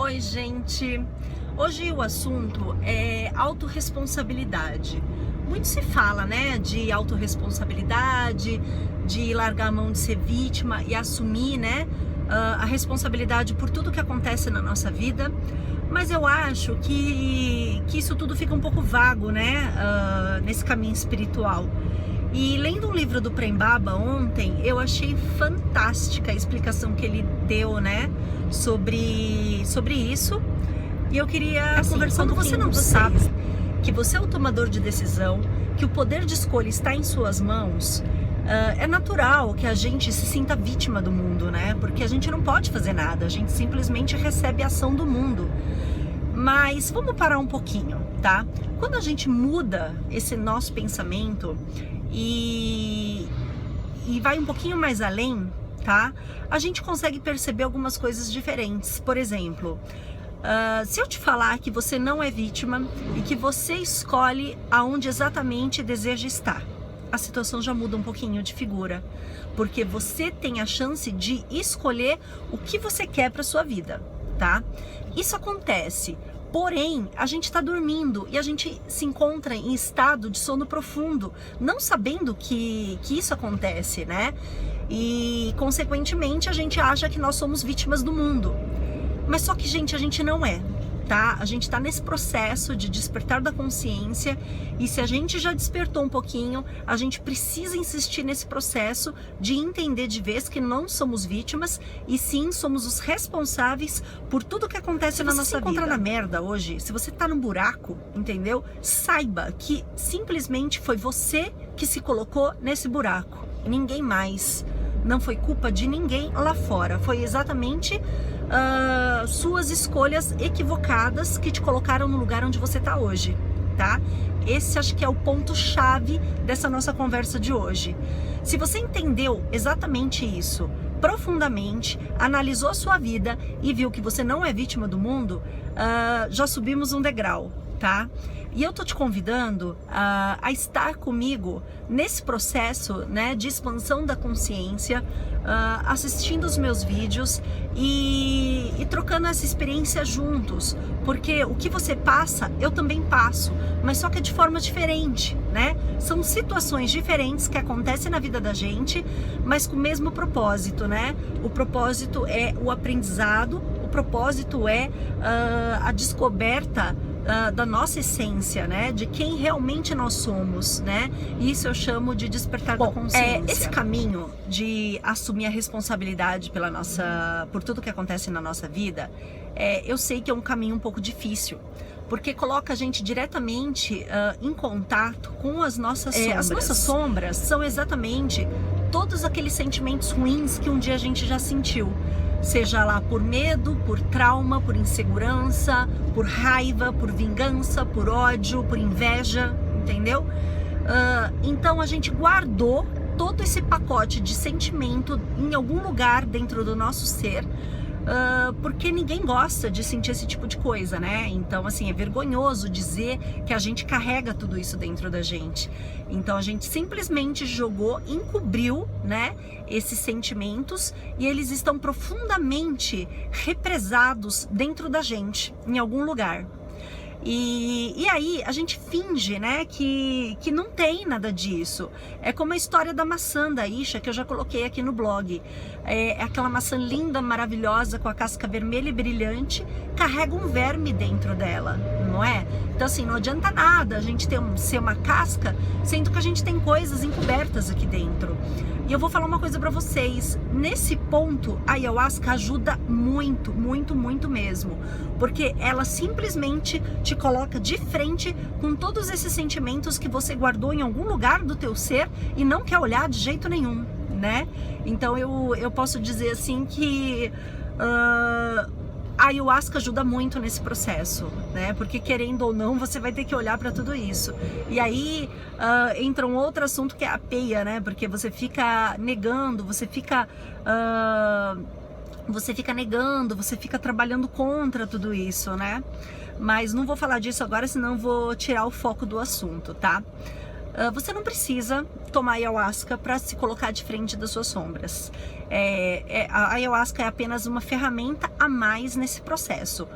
Oi, gente! Hoje o assunto é autorresponsabilidade. Muito se fala, né, de autorresponsabilidade, de largar a mão de ser vítima e assumir, né, a responsabilidade por tudo que acontece na nossa vida. Mas eu acho que isso tudo fica um pouco vago, né, nesse caminho espiritual. E lendo um livro do Prem Baba ontem, eu achei fantástica a explicação que ele deu, né, sobre isso. E eu queria conversar um pouquinho com vocês. Sabe que você é o tomador de decisão, que o poder de escolha está em suas mãos. É natural que a gente se sinta vítima do mundo, né? Porque a gente não pode fazer nada, a gente simplesmente recebe a ação do mundo. Mas vamos parar um pouquinho, tá? Quando a gente muda esse nosso pensamento e vai um pouquinho mais além, tá? A gente consegue perceber algumas coisas diferentes. Por exemplo, se eu te falar que você não é vítima e que você escolhe aonde exatamente deseja estar, a situação já muda um pouquinho de figura, porque você tem a chance de escolher o que você quer para sua vida, tá? Isso acontece. Porém, a gente está dormindo e a gente se encontra em estado de sono profundo, não sabendo que isso acontece, né? E, consequentemente, a gente acha que nós somos vítimas do mundo. Mas só que, gente, a gente não é, tá? A gente está nesse processo de despertar da consciência e se a gente já despertou um pouquinho, a gente precisa insistir nesse processo de entender de vez que não somos vítimas e sim somos os responsáveis por tudo que acontece na nossa vida. Se você se encontra na merda hoje, se você tá no buraco, entendeu? Saiba que simplesmente foi você que se colocou nesse buraco, ninguém mais. Não foi culpa de ninguém lá fora, foi exatamente suas escolhas equivocadas que te colocaram no lugar onde você está hoje, tá? Esse acho que é o ponto-chave dessa nossa conversa de hoje. Se você entendeu exatamente isso profundamente, analisou a sua vida e viu que você não é vítima do mundo, já subimos um degrau, tá? E eu tô te convidando a estar comigo nesse processo, né, de expansão da consciência, assistindo os meus vídeos e trocando essa experiência juntos, porque o que você passa, eu também passo, mas só que é de forma diferente, né? São situações diferentes que acontecem na vida da gente, mas com o mesmo propósito, né? O propósito é o aprendizado, o propósito é a descoberta da nossa essência, né? De quem realmente nós somos, né? Isso eu chamo de despertar da consciência. Esse caminho de assumir a responsabilidade por tudo que acontece na nossa vida, eu sei que é um caminho um pouco difícil, porque coloca a gente diretamente em contato com as nossas sombras. As nossas sombras são exatamente todos aqueles sentimentos ruins que um dia a gente já sentiu. Seja lá por medo, por trauma, por insegurança, por raiva, por vingança, por ódio, por inveja, entendeu? Então a gente guardou todo esse pacote de sentimento em algum lugar dentro do nosso ser, porque ninguém gosta de sentir esse tipo de coisa, né? Então, assim, é vergonhoso dizer que a gente carrega tudo isso dentro da gente. Então, a gente simplesmente jogou, encobriu, né, esses sentimentos e eles estão profundamente represados dentro da gente, em algum lugar. E aí a gente finge, né, que não tem nada disso. É como a história da maçã da Isha, que eu já coloquei aqui no blog. É aquela maçã linda, maravilhosa, com a casca vermelha e brilhante, carrega um verme dentro dela, não é? Então assim, não adianta nada a gente ser uma casca, sendo que a gente tem coisas encobertas aqui dentro. E eu vou falar uma coisa pra vocês, nesse ponto a ayahuasca ajuda muito, muito, muito mesmo, porque ela simplesmente te coloca de frente com todos esses sentimentos que você guardou em algum lugar do teu ser e não quer olhar de jeito nenhum, né? Então eu posso dizer assim que a ayahuasca ajuda muito nesse processo, né? Porque querendo ou não, você vai ter que olhar para tudo isso. E aí entra um outro assunto que é a peia, né? Porque você fica negando, você fica negando, você fica trabalhando contra tudo isso, né? Mas não vou falar disso agora, senão vou tirar o foco do assunto, tá? Você não precisa tomar ayahuasca para se colocar de frente das suas sombras. A ayahuasca é apenas uma ferramenta a mais nesse processo.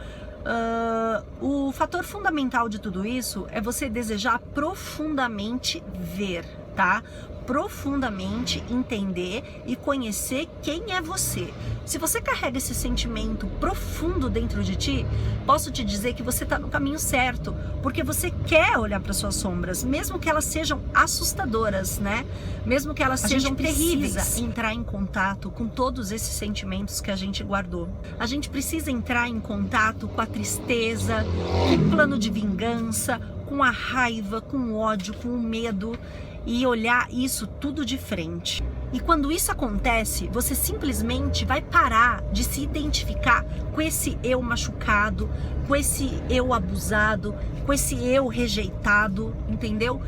O fator fundamental de tudo isso é você desejar profundamente ver, tá? Profundamente entender e conhecer quem é você. Se você carrega esse sentimento profundo dentro de ti, posso te dizer que você está no caminho certo, porque você quer olhar para suas sombras, mesmo que elas sejam assustadoras, né? Mesmo que elas sejam terríveis. A gente precisa entrar em contato com todos esses sentimentos que a gente guardou. A gente precisa entrar em contato com a tristeza, com o plano de vingança, com a raiva, com o ódio, com o medo, e olhar isso tudo de frente. E quando isso acontece, você simplesmente vai parar de se identificar com esse eu machucado, com esse eu abusado, com esse eu rejeitado, entendeu?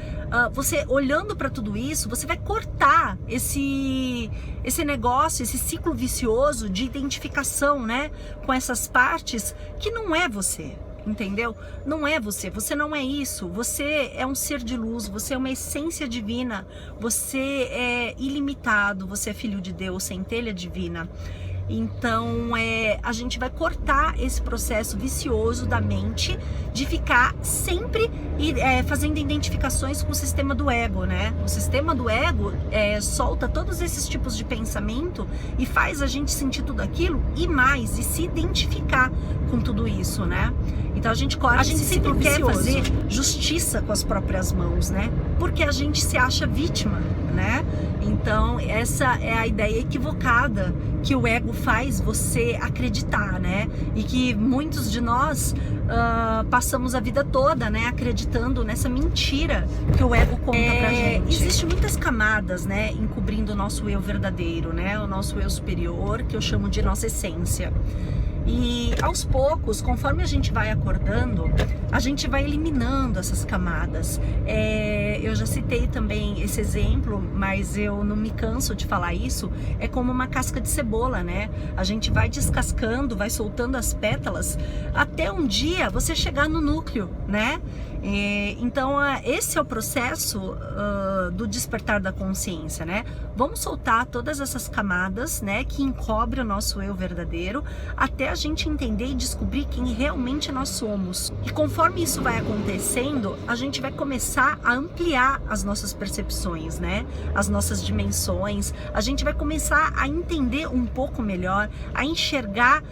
Você olhando para tudo isso, você vai cortar esse negócio, esse ciclo vicioso de identificação, né, com essas partes que não é você. Entendeu? Não é você, você não é isso, você é um ser de luz, você é uma essência divina, você é ilimitado, você é filho de Deus, centelha divina. Então a gente vai cortar esse processo vicioso da mente de ficar sempre fazendo identificações com o sistema do ego, né? O sistema do ego solta todos esses tipos de pensamento e faz a gente sentir tudo aquilo e mais, e se identificar com tudo isso, né? Então a gente corta esse ciclo vicioso. A gente sempre quer fazer justiça com as próprias mãos, né? Porque a gente se acha vítima, né? Então essa é a ideia equivocada que o ego faz você acreditar, né? E que muitos de nós passamos a vida toda, né, acreditando nessa mentira que o ego conta pra gente. Existem muitas camadas, né, encobrindo o nosso eu verdadeiro, né? O nosso eu superior, que eu chamo de nossa essência. E aos poucos, conforme a gente vai acordando, a gente vai eliminando essas camadas. Eu já citei também esse exemplo, mas eu não me canso de falar isso. É como uma casca de cebola, né? A gente vai descascando, vai soltando as pétalas, até um dia você chegar no núcleo, né? Então esse é o processo do despertar da consciência, né? Vamos soltar todas essas camadas, né, que encobrem o nosso eu verdadeiro, até a gente entender e descobrir quem realmente nós somos. E conforme isso vai acontecendo, a gente vai começar a ampliar as nossas percepções, né? As nossas dimensões. A gente vai começar a entender um pouco melhor, a enxergar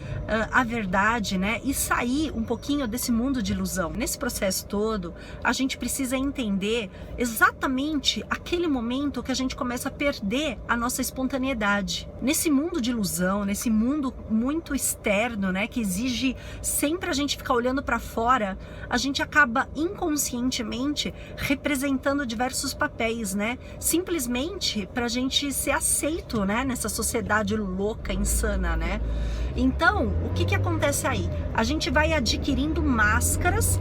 a verdade, né? E sair um pouquinho desse mundo de ilusão. Nesse processo todo, a gente precisa entender exatamente aquele momento que a gente começa a perder a nossa espontaneidade. Nesse mundo de ilusão, nesse mundo muito externo, né, que exige sempre a gente ficar olhando para fora, a gente acaba inconscientemente representando diversos papéis, né? Simplesmente pra gente ser aceito, né, nessa sociedade louca, insana, né? Então, o que acontece aí? A gente vai adquirindo máscaras,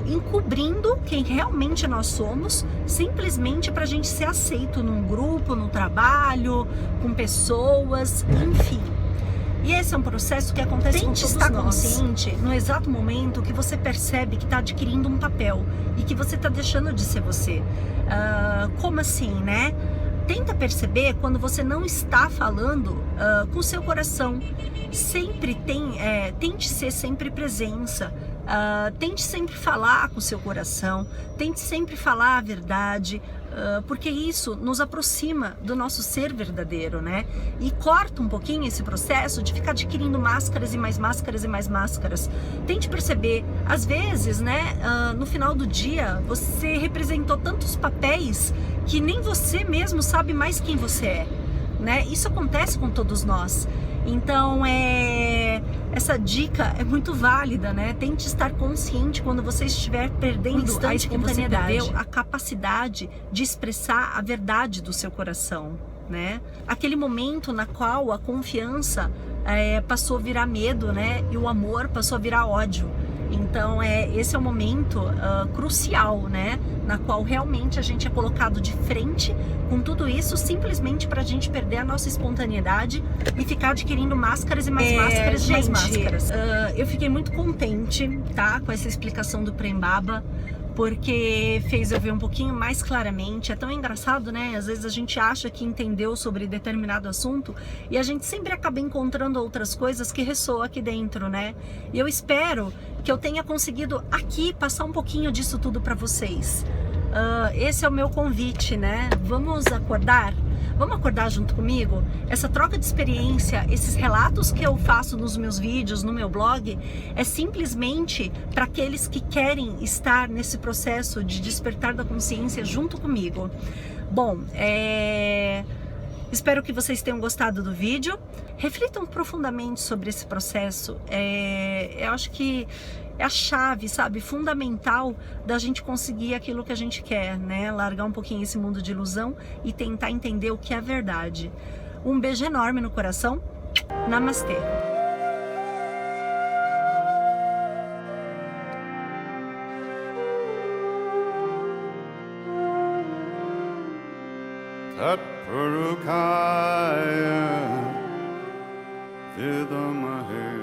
encobrindo quem realmente nós somos, simplesmente para a gente ser aceito num grupo, no trabalho, com pessoas, enfim. E esse é um processo que acontece com todos nós. Tente estar consciente no exato momento que você percebe que está adquirindo um papel e que você está deixando de ser você. Como assim, né? Tenta perceber quando você não está falando com o seu coração. Sempre tente ser sempre presença. Tente sempre falar com o seu coração, tente sempre falar a verdade, porque isso nos aproxima do nosso ser verdadeiro, né? E corta um pouquinho esse processo de ficar adquirindo máscaras e mais máscaras e mais máscaras. Tente perceber, às vezes, né, no final do dia, você representou tantos papéis que nem você mesmo sabe mais quem você é, né? Isso acontece com todos nós. Então, essa dica é muito válida, né? Tente estar consciente quando você estiver perdendo a espontaneidade, a capacidade de expressar a verdade do seu coração, né? Aquele momento na qual a confiança passou a virar medo, né? E o amor passou a virar ódio. Então, esse é o momento crucial, né? Na qual realmente a gente é colocado de frente com tudo isso, simplesmente para a gente perder a nossa espontaneidade e ficar adquirindo máscaras e mais máscaras e mais máscaras. Eu fiquei muito contente, tá? Com essa explicação do Prem Baba, porque fez eu ver um pouquinho mais claramente. É tão engraçado, né? Às vezes a gente acha que entendeu sobre determinado assunto e a gente sempre acaba encontrando outras coisas que ressoam aqui dentro, né? E eu espero que eu tenha conseguido aqui passar um pouquinho disso tudo para vocês. Esse é o meu convite, né? Vamos acordar? Vamos acordar junto comigo? Essa troca de experiência, esses relatos que eu faço nos meus vídeos, no meu blog, é simplesmente para aqueles que querem estar nesse processo de despertar da consciência junto comigo. Bom, espero que vocês tenham gostado do vídeo. Reflitam profundamente sobre esse processo. Eu acho que é a chave, sabe, fundamental da gente conseguir aquilo que a gente quer, né? Largar um pouquinho esse mundo de ilusão e tentar entender o que é verdade. Um beijo enorme no coração. Namastê. Tatparukaya Vidamahe